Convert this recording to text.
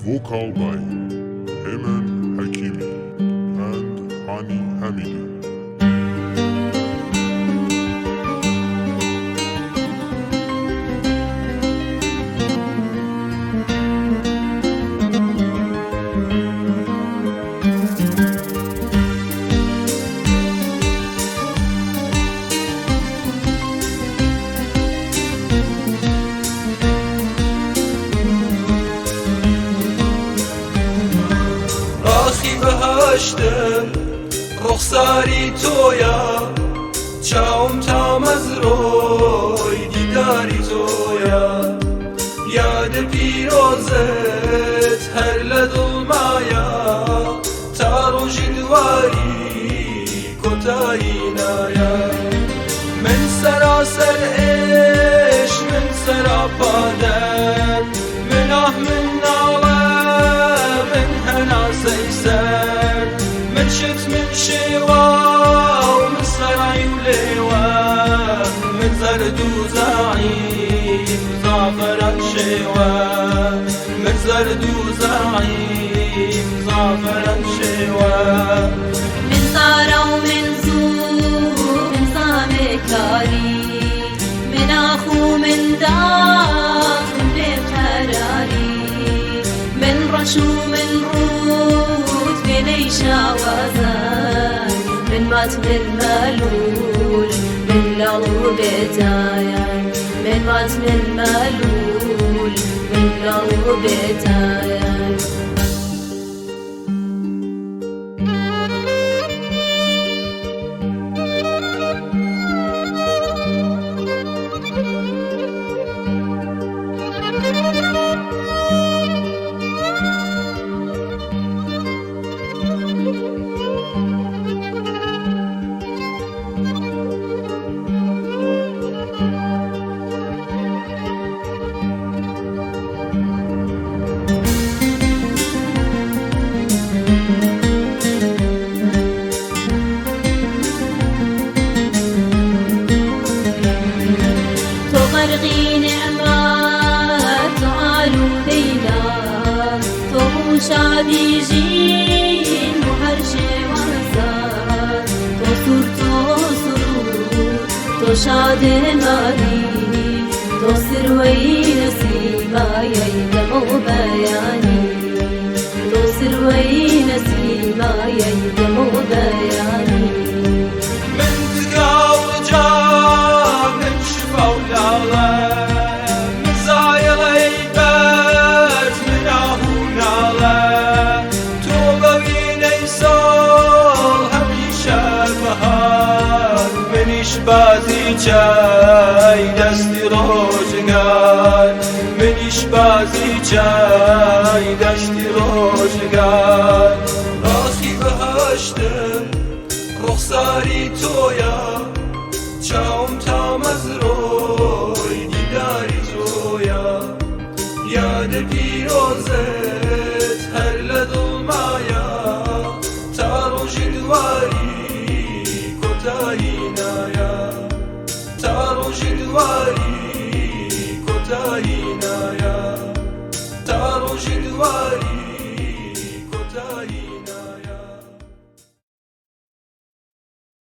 Vocal by Ayman Hakimi and Hani Hamidi. بهشتم رخساری تویا چاوم تام از روی دیداری تویا یاد پیروزت هر لدڵمایە تا ڕۆژی دواری کۆتایی نایە من سەراسەر عێش من سەراپادەر من ئاه من ناڵە من هەناسەی سەر من شت من شێوە و من سەرای و لێوە من زەرد و زەعیم زافەرەن شێوە من زەرد و زەعیم زافەرەن شێوە من سارە و من زوو من زامێکاری من ئاخ و من داغ من بێقەراری من ڕەش و من ڕوود وێنەی شاوازان من مات من مەلول من لاڵ و بێتایان من مات من مەلول من لاڵ و بێتایان غرقي نعمات تعالوا ليلى تو شعبي جين وهرشي وهزار تو سور تو سرور تو شاد مالي تو سروي نسيما يدمو بياني تو سروي نسيما يدمو بياني من تقاو جام من شفا من زايلي بات من آهونالا تو بويني سول هميشه بهار منيش بازي جاي دستي روزگار منيش بازي جاي دستي روزگار